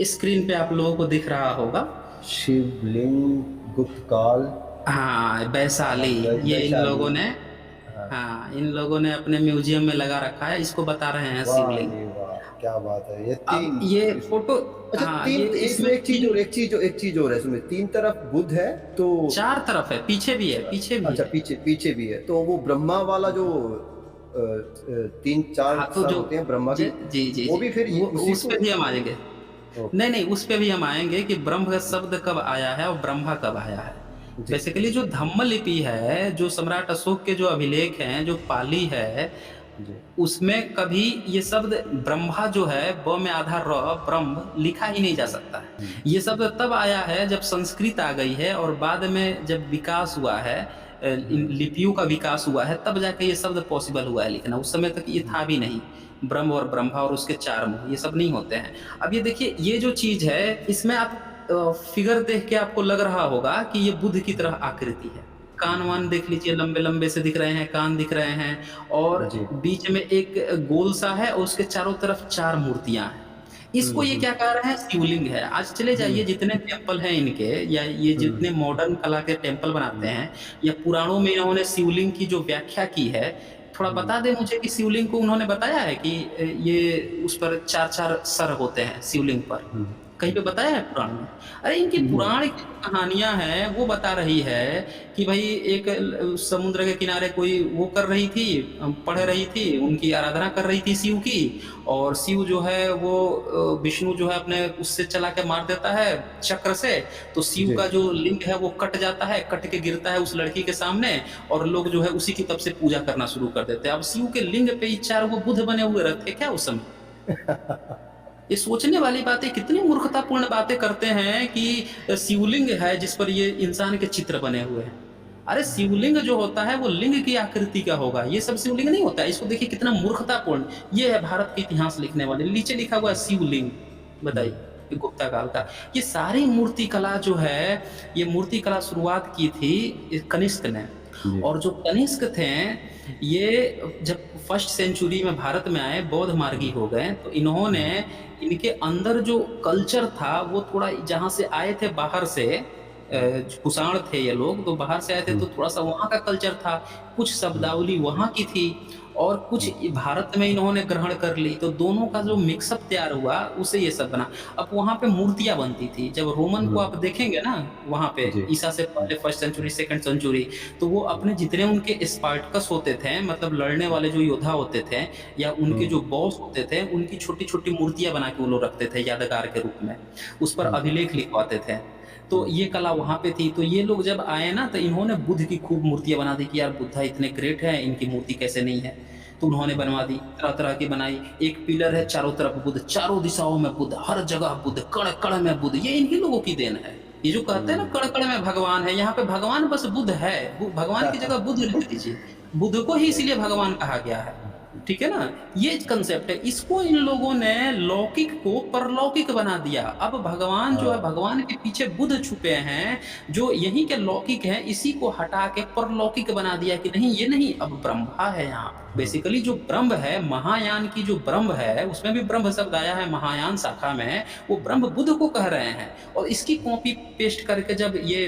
Screen पे आप लोगों को दिख रहा होगा। शिवलिंग, गुप्त काल। हाँ, हाँ, वैशाली। ये इन वैशाली। लोगों ने, हाँ। हाँ, इन लोगों ने अपने म्यूजियम में लगा रखा है, इसको बता रहे हैं वाह शिवलिंग। जी वाह, क्या बात है, ये अब तीन। ये इस फोटो, अच्छा, हाँ, तीन ये इसमें इसमें एक चीज और, तीन, एक चीज और है इसमें, तीन तरफ बुध है तो। चार तरफ है, पीछे भी है, अच्छा। पीछे भी अच्छा, है। पीछे पीछे भी है तो वो ब्रह्मा वाला जो तीन चार हाँ, तो सर जो, होते हैं ब्रह्मा जी के, जी जी वो जी, भी फिर वो उसी उस को। पे भी हम आएंगे। ओके। नहीं नहीं, उस पे भी हम आएंगे कि ब्रह्म का शब्द कब आया है और ब्रह्मा कब आया है। जी। बेसिकली जो धम्म लिपि है, जो सम्राट अशोक के जो अभिलेख हैं, जो पाली है, जी। उसमें कभी ये शब्द ब्रह्मा जो है, ब में आधा र, ब्रह्म लिखा ही नहीं जा सकता है। हम्म। ये शब्द तब आया है जब संस्कृत आ गई है, और बाद में जब विकास हुआ है, इन हम्म। लिपियों का विकास हुआ है, तब जाके ये शब्द पॉसिबल हुआ है लिखना। उस समय तक ये हम्म। था भी नहीं। ब्रह्म और ब्रह्मा और उसके चार मुंह, ये सब नहीं होते हैं। अब ये देखिए, ये जो चीज है, इसमें आप फिगर देख के आपको लग रहा होगा कि ये बुद्ध की तरह आकृति है। कान वान देख लीजिए, लंबे लंबे से दिख रहे हैं, कान दिख रहे हैं, और जी। बीच में एक गोल सा है, और उसके चारों तरफ चार मूर्तियां हैं। इसको ये हम्म। क्या कह रहे हैं? शिवलिंग है। आज चले हम्म। जाइए, जितने टेम्पल हैं इनके, या ये हम्म। जितने मॉडर्न कला के टेम्पल बनाते हम्म। हैं, या पुराणों में इन्होंने शिवलिंग की जो व्याख्या की है, थोड़ा हम्म। बता दें मुझे कि शिवलिंग को उन्होंने बताया है कि ये उस पर चार चार सर होते हैं शिवलिंग पर, हम्म। कहीं पे बताया है पुराण में? अरे इनकी नहीं। पुराण की कहानियां हैं, वो बता रही है कि भाई एक समुद्र के किनारे कोई वो कर रही थी, पढ़ रही थी, उनकी आराधना कर रही थी शिव की, और शिव जो है वो विष्णु जो है अपने उससे चला के मार देता है चक्र से। तो शिव जी। का जो लिंग है वो कट जाता है, कट के गिरता है उस लड़की के सामने, और लोग जो है उसी की तब से पूजा करना शुरू कर देते हैं। अब शिव के लिंग पे ही चार वो बुद्ध बने हुए रहते क्या उस समय? ये सोचने वाली बातें, कितनी मूर्खतापूर्ण बातें करते हैं कि शिवलिंग है जिस पर ये इंसान के चित्र बने हुए हैं। अरे शिवलिंग जो होता है वो लिंग की आकृति का होगा, ये सब शिवलिंग नहीं होता है। इसको देखिए कितना मूर्खतापूर्ण। ये है भारत के इतिहास लिखने वाले, नीचे लिखा हुआ है शिवलिंग। बताइए, ये गुप्ता काल का। ये सारी मूर्ति कला जो है, ये मूर्ति कला शुरुआत की थी इस कनिष्क ने। जी। और जो कनिष्क थे, ये जब फर्स्ट सेंचुरी में भारत में आए, बौद्ध मार्गी हो गए, तो इन्होंने, इनके अंदर जो कल्चर था वो थोड़ा, जहाँ से अ, आए थे बाहर से, कुषाण थे ये लोग, तो बाहर से आए थे, तो थोड़ा सा वहाँ का कल्चर था, कुछ शब्दावली वहाँ की थी, और कुछ भारत में इन्होंने ग्रहण कर ली, तो दोनों का जो मिक्सअप तैयार हुआ, उसे ये सब बना। अब वहाँ पे मूर्तियाँ बनती थी, जब रोमन को आप देखेंगे ना, वहाँ पे जी। ईसा से पहले फर्स्ट सेंचुरी सेकंड सेंचुरी, तो वो अपने जितने उनके स्पार्टकस होते थे, मतलब लड़ने वाले जो योद्धा होते थे, या उनके जो बॉस होते थे, उनकी छोटी छोटी मूर्तियां बना के वो लोग रखते थे यादगार के रूप में, उस पर अभिलेख लिखवाते थे। तो ये कला वहां पे थी। तो ये लोग जब आए ना, तो इन्होंने बुद्ध की खूब मूर्तियां बना दी कि यार बुद्धा इतने ग्रेट है, इनकी मूर्ति कैसे नहीं है। तो उन्होंने बनवा दी, तरह तरह की बनाई। एक पिलर है, चारों तरफ बुद्ध, चारों दिशाओं में बुद्ध, हर जगह बुद्ध, कण कण में बुद्ध। ये इन्हीं लोगों की देन है। ये जो कहते हैं ना कण कण में भगवान है, यहाँ पे भगवान बस बुद्ध है। भगवान की जगह बुद्ध लिख दीजिए। बुद्ध को ही इसीलिए भगवान कहा गया है। ठीक है ना? ये कंसेप्ट है। इसको इन लोगों ने लौकिक को परलौकिक बना दिया। अब भगवान जो है, हाँ। भगवान के पीछे बुद्ध छुपे हैं, जो यहीं के लौकिक हैं, इसी को हटा के परलौकिक बना दिया कि नहीं, ये नहीं, अब ब्रह्मा है यहाँ। बेसिकली जो ब्रह्म है, महायान की जो ब्रह्म है, उसमें भी ब्रह्म शब्द आया है महायान शाखा में, वो ब्रह्म बुद्ध को कह रहे हैं। और इसकी कॉपी पेस्ट करके जब ये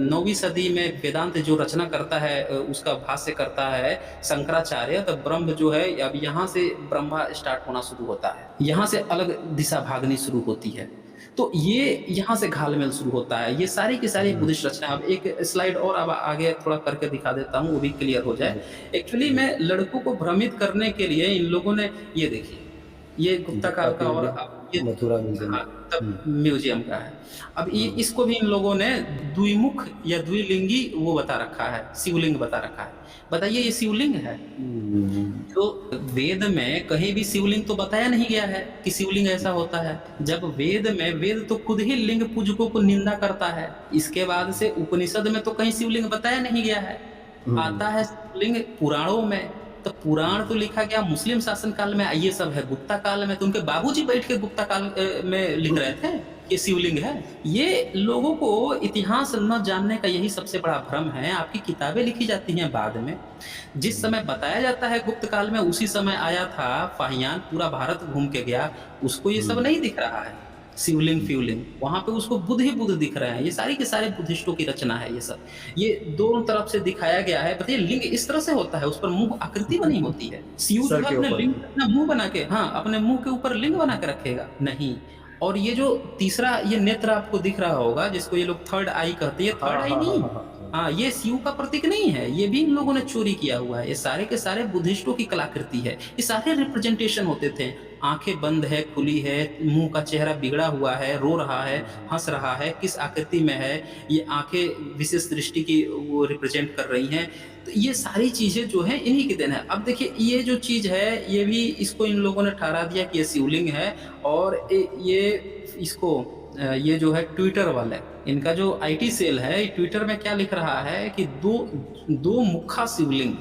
9वीं सदी में वेदांत जो रचना करता है, उसका भाष्य करता है शंकराचार्य, तो ब्रह्म जो है, अब यहाँ से ब्रह्मा स्टार्ट होना शुरू होता है, यहाँ से अलग दिशा भागनी शुरू होती है। तो ये यहाँ से घालमेल शुरू होता है। ये सारी की सारी बुद्धिस्ट रचना। अब एक स्लाइड और अब आगे थोड़ा करके दिखा देता हूँ, वो भी क्लियर हो जाए। जी। एक्चुअली जी। मैं लड़कों को भ्रमित करने के लिए इन लोगों ने, ये देखिए, ये गुप्ता गुप्ता काल का, और पीरियड, अब ये, मथुरा म्यूजियम। हाँ, तब म्यूजियम का है। अब ये, हम्म। इसको भी इन लोगों ने द्विमुख या द्विलिंगी वो बता रखा है, शिवलिंग बता रखा है। बताइए, ये शिवलिंग है? जो वेद में कहीं भी शिवलिंग तो बताया नहीं गया है कि शिवलिंग ऐसा होता है। जब वेद में, वेद तो खुद ही लिंग पूजकों को निंदा करता है। इसके बाद से उपनिषद में तो कहीं शिवलिंग बताया नहीं गया है। आता है शिवलिंग पुराणों में। तो पुराण तो लिखा गया मुस्लिम शासन काल में, ये सब है गुप्ता काल में। तो उनके बाबूजी बैठ के गुप्ता काल में लिख रहे थे कि शिवलिंग है। ये लोगों को इतिहास न जानने का यही सबसे बड़ा भ्रम है। आपकी किताबें लिखी जाती हैं बाद में, जिस समय बताया जाता है गुप्त काल में, उसी समय आया था फाहियान, पूरा भारत घूम के गया, उसको ये सब नहीं दिख रहा है। शिवलिंग फ्यूलिंग, वहाँ पे उसको बुद्ध ही बुद्ध दिख रहे हैं। ये सारी के सारे बुद्धिस्टों की रचना है ये सब। ये दोनों तरफ से दिखाया गया है। बताइए लिंग इस तरह से होता है, उस पर मुँह आकृति बनी होती है। शिव जो सर है के अपने ऊपर। लिंग पे अपना मुँह बना के, हाँ, अपने मुँह के ऊपर लिंग बना के रखेगा, नहीं। और ये जो तीसरा ये नेत्र आपको दिख रहा होगा जिसको ये लोग थर्ड आई कहते हैं, ये हाँ, थर्ड आई हाँ, हाँ, नहीं। हाँ, हाँ। हाँ, ये शिव का प्रतीक नहीं है, ये भी इन लोगों ने चोरी किया हुआ है। ये सारे के सारे बुद्धिस्टों की कलाकृति है। ये सारे रिप्रेजेंटेशन होते थे। आँखें बंद है, खुली है, मुँह का चेहरा बिगड़ा हुआ है, रो रहा है, हँस रहा है, किस आकृति में है, ये आँखें विशेष दृष्टि की वो रिप्रेजेंट कर रही हैं। तो ये सारी चीज़ें जो हैं इन्हीं की देन है। अब देखिए ये जो चीज़ है, ये भी इसको इन लोगों ने ठहरा दिया कि ये शिवलिंग है। और ये इसको ये जो है ट्विटर वाले, इनका जो आईटी सेल है, ट्विटर में क्या लिख रहा है कि दो मुखा शिवलिंग।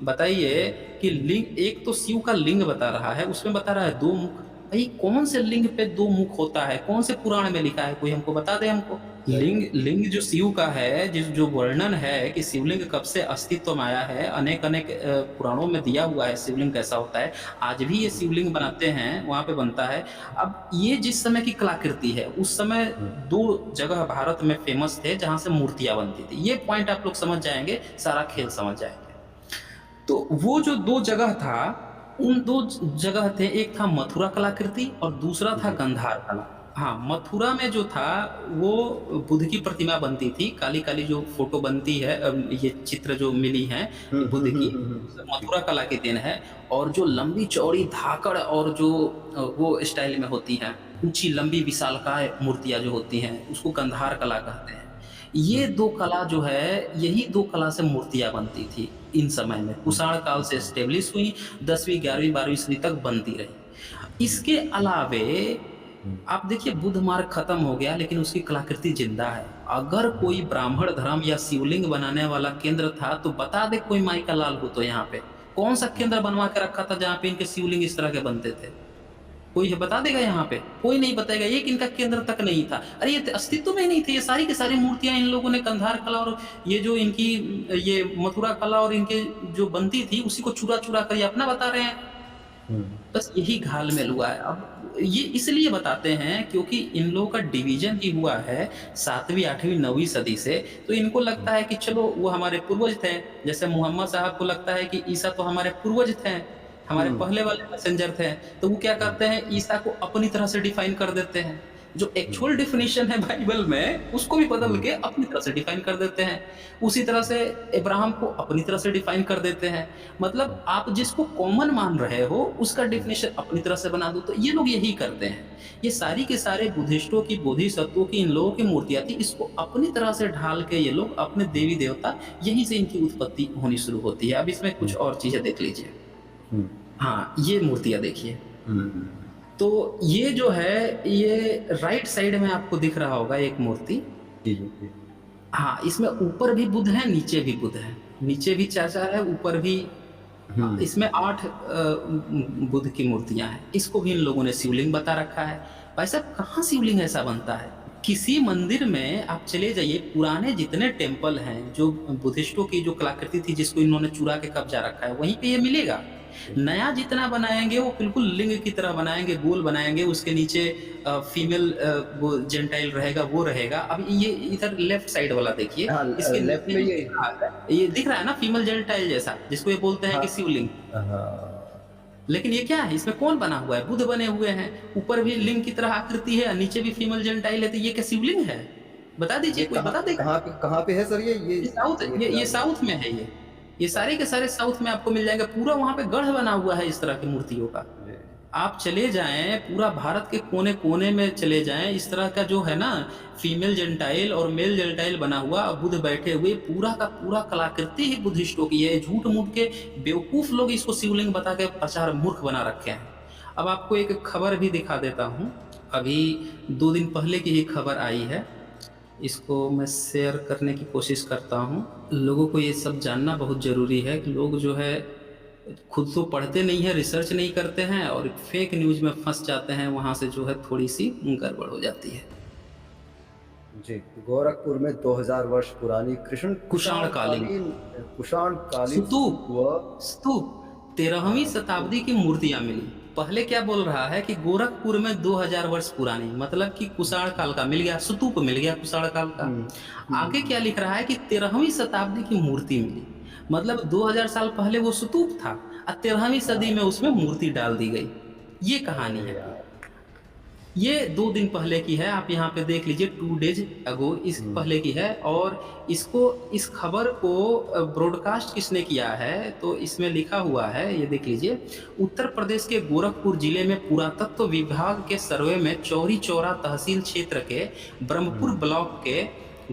बताइए कि लिंग, एक तो शिव का लिंग बता रहा है, उसमें बता रहा है दो मुख। भाई कौन से लिंग पे दो मुख होता है? कौन से पुराण में लिखा है? कोई हमको बता दे हमको। लिंग एग्ज़ैक्टली। लिंग जो शिव का है, जिस जो वर्णन है कि शिवलिंग कब से अस्तित्व में आया है, अनेक अनेक पुराणों में दिया हुआ है शिवलिंग कैसा होता है। आज भी ये शिवलिंग बनाते हैं, वहाँ पे बनता है। अब ये जिस समय की कलाकृति है, उस समय हुँ, 2 जगह भारत में फेमस थे जहाँ से मूर्तियाँ बनती थी। ये पॉइंट आप लोग समझ जाएँगे, सारा खेल समझ जाएँगे। तो वो जो 2 जगह था, उन 2 जगह थे, एक था मथुरा कलाकृति और दूसरा था जी। गांधार कला। हाँ, मथुरा में जो था वो बुद्ध की प्रतिमा बनती थी, काली-काली जो फ़ोटो बनती है, ये चित्र जो मिली हैं हुँ, बुद्ध हुँ, हुँ, की, हुँ, सब हुँ। जी। मथुरा कला की देन है। और जो लंबी-चौड़ी धाकड़ और जो वो स्टाइल में होती हैं, ऊँची लंबी विशालकाय मूर्तियाँ जो होती हैं, उसको गांधार कला कहते हैं। ये हुँ, 2 कला जो है, यही 2 कला से मूर्तियाँ बनती थी इन समय में। हुँ, कुषाण काल से एस्टेब्लिश हुई, 10वीं, 11वीं, 12वीं सदी तक बनती रही। इसके अलावे हुँ, आप देखिए बुद्ध मार्ग खत्म हो गया लेकिन उसकी कलाकृति ज़िंदा है। अगर हाँ। कोई ब्राह्मण धर्म या शिवलिंग बनाने वाला केंद्र था तो बता दे कोई माई का लाल हो तो यहाँ पे। कौन-सा केंद्र बनवा के रखा था जहाँ पे इनके शिवलिंग इस तरह के बनते थे? कोई है बता देगा यहाँ पे? कोई नहीं बताएगा, एक इनका केंद्र तक नहीं था। अरे ये तो अस्तित्व में ही नहीं थे, ये सारी की सारी मूर्तियाँ इन लोगों ने गांधार कला और ये जो इनकी ये मथुरा कला और इनके जो बनती थी उसी को चुरा-चुरा कर ये अपना बता रहे हैं। हुँ, बस यही घाल-मेल हुआ है। अब ये इसलिए बताते हैं क्योंकि इन लोगों का डिवीज़न ही हुआ है 7वीं, 8वीं, 9वीं सदी से, तो इनको हुँ, लगता है कि चलो वो हमारे पूर्वज थे। जैसे मोहम्मद साहब को लगता है कि ईसा तो हमारे पूर्वज थे, हमारे हुँ, पहले वाले मैसेंजर थे। तो वो क्या हुँ, करते हैं, ईसा को अपनी तरह से डिफ़ाइन कर देते हैं। जो हुँ, एक्चुअल डेफ़िनिशन है बाइबल में, उसको भी बदल हुँ, के अपनी तरह से डिफ़ाइन कर देते हैं। उसी तरह से अब्राहम को अपनी तरह से डिफ़ाइन कर देते हैं। हुँ, मतलब आप जिसको कॉमन मान रहे हो, उसका हुँ, डेफ़िनिशन अपनी तरह से बना दो, तो ये लोग यही करते हैं। ये सारी के सारे बुद्धिस्टों की, बोधिसत्वों की, इन लोगों की मूर्तियाँ थी, इसको अपनी तरह से ढाल के ये लोग अपने देवी-देवता, यहीं से इनकी उत्पत्ति होनी शुरू होती है। अब इसमें कुछ हुँ, और चीज़ें देख लीजिए। हुँ, हाँ, ये मूर्तियाँ देखिए। हुँ, तो ये जो है, ये राइट साइड में आपको दिख रहा होगा एक मूर्ति। जी, जी, जी। हाँ, इसमें ऊपर भी बुध है, नीचे भी बुध है। नीचे भी 4-4 है, ऊपर भी हुँ, इसमें 8 बुध की मूर्तियाँ हैं। इसको भी इन लोगों ने शिवलिंग बता रखा है। भाई साहब कहाँ शिवलिंग ऐसा बनता है? किसी मंदिर में आप चले जाइए, पुराने जितने टेम्पल हैं, जो बुद्धिस्टों की जो कलाकृति थी जिसको इन्होंने चुरा के कब्ज़ा रखा है, वहीं पे ये मिलेगा। जी, नया जितना बनाएँगे वो बिल्कुल लिंग की तरह बनाएँगे, गोल बनाएँगे, उसके नीचे फीमेल वो जेंटाइल रहेगा, वो रहेगा। अब ये इधर लेफ्ट साइड वाला देखिए, हाँ, इसके लेफ्ट नीचे में जो ये दिख रहा है, ये दिख रहा है ना फीमेल जेंटाइल जैसा, जिसको ये बोलते हैं हाँ, कि शिवलिंग। हाँ, लेकिन ये क्या है? इसमें कौन बना हुआ है? बुध बने हुए हैं। ऊपर भी लिंग की तरह आकृति है, नीचे भी फीमेल जेंटाइल है, तो ये क्या शिवलिंग है? बता दीजिए, ये कोई बता देगा? कहाँ पे है सर ये? ये साउथ, ये ये फिलहाल साउथ में है ये। ये सारे के सारे साउथ में आपको मिल जाएँगे। पूरा वहाँ पे गढ़ बना हुआ है इस तरह की मूर्तियों का। जी, आप चले जाएँ, पूरा भारत के कोने-कोने में चले जाएँ, इस तरह का जो है ना फीमेल जेंटाइल और मेल जेंटाइल बना हुआ बुध बैठे हुए, पूरा का पूरा कलाकृति ही बुद्धिस्टों की है। झूठ-मूठ के बेवकूफ़ लोग इसको शिवलिंग बता के प्रचार मूर्ख बना रखे हैं। अब आपको एक खबर भी दिखा देता हूँ। अभी 2 दिन पहले की ही खबर आई है। इसको मैं शेयर करने की कोशिश करता हूँ। लोगों को ये सब जानना बहुत ज़रूरी है कि लोग जो है खुद तो पढ़ते नहीं हैं, रिसर्च नहीं करते हैं और फेक न्यूज़ में फँस जाते हैं, वहाँ से जो है थोड़ी-सी गड़बड़ हो जाती है। जी। गोरखपुर में 2000 वर्ष पुरानी कृष्ण कुषाण कालीन, कुषाण कालीन स्तूप स्तूप व स्तूप 13वीं हाँ, शताब्दी की मूर्तियाँ मिली। पहले क्या बोल रहा है कि गोरखपुर में 2000 वर्ष पुरानी, मतलब कि कुषाण काल का मिल गया, स्तूप मिल गया कुषाण काल का। हुँ, आगे हुँ, क्या लिख रहा है कि 13वीं शताब्दी की मूर्ति मिली, मतलब 2000 साल पहले वो स्तूप था और 13वीं सदी हाँ, में उसमें मूर्ति डाल दी गई। ये कहानी अरे है यार! पूरी। ये 2 दिन पहले की है, आप यहाँ पे देख लीजिए, 2 डेज़ अगो इस हुँ, पहले की है। और इसको, इस खबर को ब्रॉडकास्ट किसने किया है, तो इसमें लिखा हुआ है, ये देख लीजिए। उत्तर प्रदेश के गोरखपुर जिले में पुरातत्व विभाग के सर्वे में चौरी चौरा तहसील क्षेत्र के ब्रह्मपुर हुँ, ब्लॉक के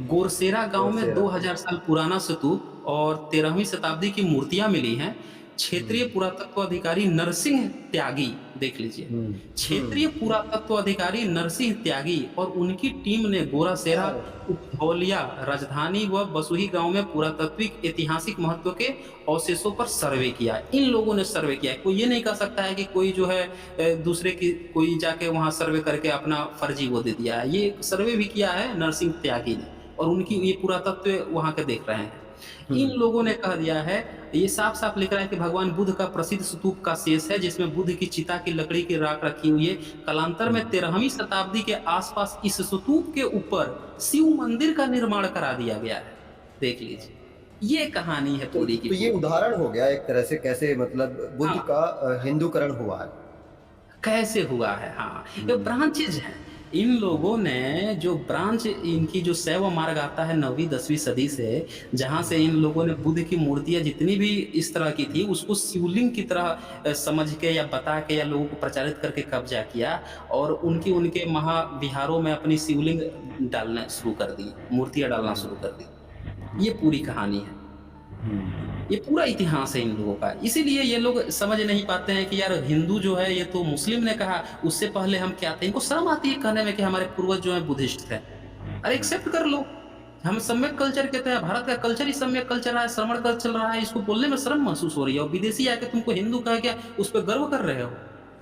गोरसेरा गाँव में कोर्सेरा, 2000 साल पुराना स्तूप और 13वीं शताब्दी की मूर्तियाँ मिली हैं। क्षेत्रीय हुँ, पुरातत्व अधिकारी नरसिंह त्यागी, देख लीजिए। हुँ, क्षेत्रीय हुँ, पुरातत्व अधिकारी नरसिंह त्यागी और उनकी टीम ने गोरासेरा, अरे! उपधौलिया, राजधानी व बसुही गांव में पुरातात्विक ऐतिहासिक महत्व के अवशेषों पर सर्वे किया। इन लोगों ने सर्वे किया है। कोई ये नहीं कह सकता है कि कोई जो है दूसरे की कोई जाके वहां सर्वे करके अपना फर्जी वो दे दिया है। ये सर्वे भी किया है नरसिंह त्यागी ने, और उनकी ये पुरातत्व वहां के देख रहे हैं। हुँ, इन लोगों ने कह दिया है, ये साफ-साफ लिख रहा है कि भगवान बुद्ध का प्रसिद्ध स्तूप का शेष है, जिसमें बुद्ध की चिता की लकड़ी की राख रखी हुई है। कालांतर में हुँ। 13वीं शताब्दी के आसपास इस स्तूप के ऊपर शिव मंदिर का निर्माण करा दिया गया है। देख लीजिए। ये कहानी है तो पूरी की तो ये पूरी। उदाहरण हो गया एक तरह से कैसे मतलब बुद्ध हाँ। का हिंदूकरण हुआ है। कैसे हुआ है? हाँ, ये हुँ, ब्रांचेज़ हैं। इन हुँ, लोगों ने जो ब्रांच, इनकी जो शैव मार्ग आता है 9वीं 10वीं सदी से, जहाँ से इन लोगों ने बुद्ध की मूर्तियाँ जितनी भी इस तरह की थी, उसको शिवलिंग की तरह समझ के या बता के या लोगों को प्रचारित करके कब्ज़ा किया, और उनकी उनके महाविहारों में अपनी शिवलिंग डालना शुरू कर दी, मूर्तियाँ डालना हुँ, शुरू कर दी। हुँ, ये पूरी कहानी है। हुँ, ये पूरा इतिहास है इन लोगों का। इसीलिए ये लोग समझ नहीं पाते हैं कि यार हिंदू जो है ये तो मुस्लिम ने कहा, उससे पहले हम क्या थे? इनको शर्म आती है कहने में कि हमारे पूर्वज जो हैं बुद्धिस्ट थे। अरे हुँ, एक्सेप्ट कर लो। हम सम्यक कल्चर कहते हैं, भारत का कल्चर ही सम्यक कल्चर रहा है, श्रवण कल्चर चल रहा है, इसको बोलने में शर्म महसूस हो रही है, और विदेशी आके तुमको हिंदू कह के उस पे गर्व कर रहे हो।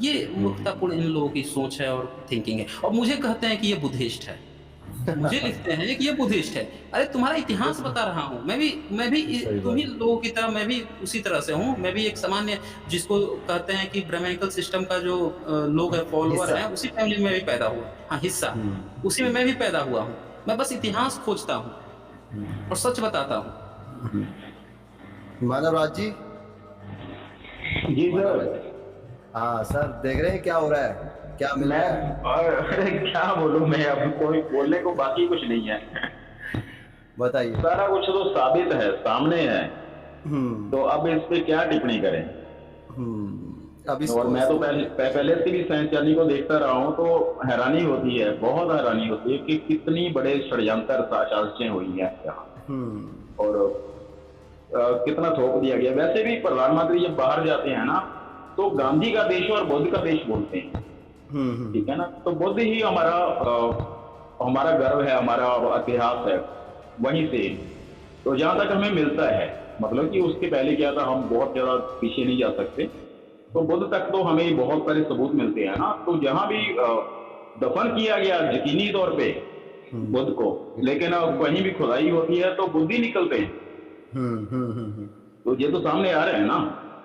ये मूर्खतापूर्ण इन लोगों की सोच है और थिंकिंग है, और मुझे कहते हैं कि ये बुद्धिस्ट है। मुझे लिखते हैं कि ये बुद्धिस्ट है। अरे तुम्हारा इतिहास बता रहा हूँ। मैं भी सही तुम ही बात। लोगों की तरह मैं भी उसी तरह से हूँ। मैं भी एक सामान्य, जिसको कहते हैं कि ब्राह्मणिकल सिस्टम का जो लोग हैं, फॉलोवर हिस्सा। हैं, उसी फैमिली में भी पैदा हुआ। हाँ, हिस्सा। हुँ, उसी में मैं भी पैदा हुआ हूँ। मैं बस इतिहास खोजता हूँ हुँ, और सच बताता हूँ। हुँ। मानवराज जी, जी सर। मानवराज जी। हाँ, सर देख रहे हैं क्या हो रहा है? क्या मिल मैं रहा है? अरे क्या बोलूं, मैं अब कोई बोलने को बाकी कुछ नहीं है। बताइए। सारा कुछ तो साबित है, सामने है। हुँ, तो अब इस पे क्या टिप्पणी करें। हुँ। अब और इसको मैं तो पहले से भी साइंस चैनल को देखता रहा हूँ, तो हैरानी होती है, बहुत हैरानी होती है कि कितनी बड़े षड्यंत्र साजिशें हुई हैं यहाँ। हुँ, और कितना थोप दिया गया। वैसे भी प्रधानमंत्री जब बाहर जाते हैं ना, तो गांधी का देश और बुद्ध का देश बोलते हैं। हुँ, हुँ, ठीक है ना, तो बुद्ध ही हमारा गर्व है, हमारा इतिहास है वहीं से। तो जहां तक हमें मिलता है, मतलब कि उसके पहले क्या था, हम बहुत ज्यादा पीछे नहीं जा सकते। तो बुद्ध तक तो हमें बहुत सारे सबूत मिलते हैं ना। तो जहां भी दफन किया गया यकीनी तौर पे हुँ, बुद्ध को, लेकिन अब कहीं भी खुदाई होती है तो बुद्ध ही निकलते हैं। हुँ, हुँ, हुँ, हुँ। तो ये तो सामने आ रहे हैं ना।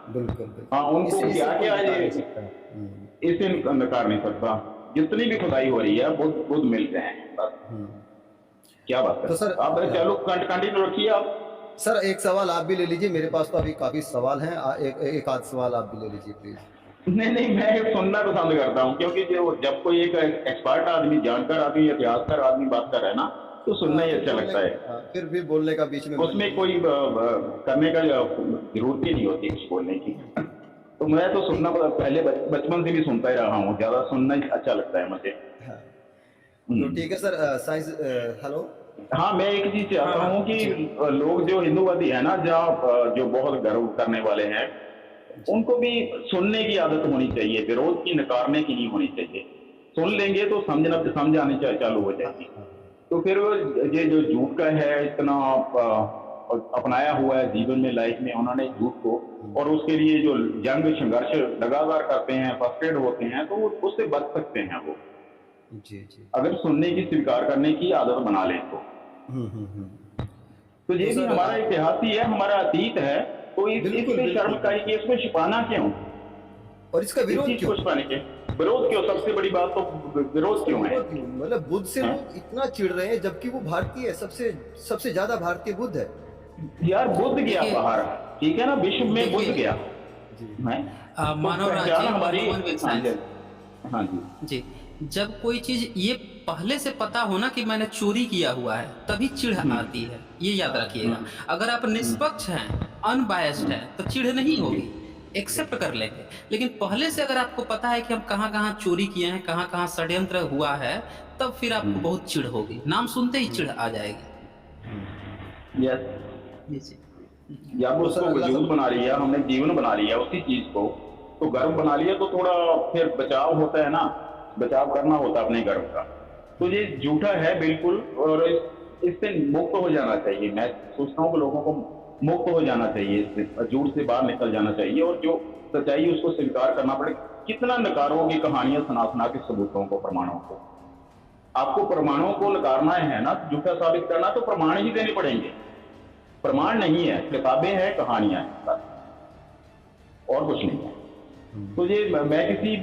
बिल्कुल, हाँ, बिल्कुल। उनको इसे क्या कोई क्या नकार ये नहीं सकता। हुँ, इसे नकार नहीं सकता। जितनी भी खुदाई हो रही है, बुद्ध बुद्ध मिलते हैं बस। हुँ। क्या बात तो सर है। आप चलो कंटिन्यू रखिए आप। सर एक सवाल आप भी ले लीजिए, मेरे पास तो अभी काफ़ी सवाल हैं। एक एक आध सवाल आप भी ले लीजिए प्लीज़। नहीं नहीं, मैं सुनना पसंद करता हूँ, क्योंकि जो जब कोई एक एक्सपर्ट आदमी, जानकार आदमी, इतिहासकार आदमी बात कर रहा है ना, तो सुनना हाँ, ही फिर अच्छा बोलने लगता है। फिर बोलने का बीच में मन उसमें नहीं कोई लगता। करने का जरूरत ही नहीं होती कुछ बोलने की। तो मैं तो सुनना ठीक पहले बचपन से भी सुनता ही रहा हूँ, ज्यादा सुनना ही अच्छा लगता है मुझे। हाँ, तो हम्म। ठीक है सर साइंस हेलो? हाँ, मैं एक चीज हाँ, चाहता हाँ। हूँ कि जी, लोग जो हिंदूवादी है ना, जहाँ जो बहुत गर्व करने वाले हैं, जी। उनको भी सुनने की आदत होनी चाहिए, विरोध की, नकारने की नहीं होनी चाहिए। सुन लेंगे तो समझ आनी चालू हो हाँ, जाएगी। हाँ, हाँ। तो फिर वो ये जो झूठ का है इतना अपनाया हुआ है जीवन में, लाइफ में, उन्होंने झूठ को, हुँ, और उसके लिए जो जंग संघर्ष लगातार करते हैं, फ्रस्ट्रेट होते हैं, तो उससे बच सकते हैं वो, जी, जी। अगर सुनने की, स्वीकार करने की आदत बना लें तो। हुँ, हुँ, हुँ। तो तो ये भी सर हमारा इतिहास ही है, हमारा अतीत है। तो बिल्कुल, इसमें शर्म बिल्कुल, का ही कि बिल्कुल। इसमें छिपाना क्यों। और इसका इस विरोध चीज क्यों? को छुपाने के विरोध क्यों? सबसे बड़ी बात तो विरोध क्यों है? विरोध क्यों? मतलब बुद्ध से हाँ? लोग इतना चिढ़ रहे हैं, जबकि वो भारतीय है, सबसे सबसे ज्यादा भारतीय बुद्ध है। यार बुद्ध गया देखिए बाहर, ठीक है ना, विश्व में बुद्ध देखिए गया जी। है। तो मानव पहचान राज्य और हमारी। ह्यूमन विद हाँ जी, साइंस। हाँ जी। जी, जब कोई चीज़ ये पहले से पता हो ना कि मैंने चोरी किया हुआ है, तभी चिढ़ हम्म, आती है, ये याद रखिएगा। हम्म, अगर आप हम्म, निष्पक्ष हैं, अनबायस्ड हम्म, हैं, तो चिढ़ नहीं जी, होगी, एक्सेप्ट कर लेंगे। लेकिन पहले से अगर आपको पता है कि हम कहाँ-कहाँ चोरी किए हैं, कहाँ-कहाँ षड्यंत्र हुआ है, तब फिर आपको हम्म, बहुत चिढ़ होगी। नाम सुनते ही चिढ़ आ जाएगी। यस। जी, जी। जब तो सर उसको अल्लाह का वजूद बना लिया, हमने जीवन बना लिया उसी चीज को, तो गर्व बना लिया, तो थोड़ा फिर बचाव होता है ना, बचाव करना होता है अपने गर्व का। तो ये झूठा है बिल्कुल, और इससे मुक्त हो जाना चाहिए। मैं सोचता हूँ कि लोगों को मुक्त हो जाना चाहिए, इससे झूठ से बाहर निकल जाना चाहिए, और जो सच्चाई है उसको स्वीकार करना पड़े। कितना नकारोगे कहानियां सुना सुना के सबूतों को, प्रमाणों को। आपको प्रमाणों को नकारना है ना, झूठा साबित करना, तो प्रमाण ही देने पड़ेंगे। प्रमाण नहीं है, किताबें हैं, कहानियां हैं, बस, और कुछ नहीं है। तो ये मैं किसी भी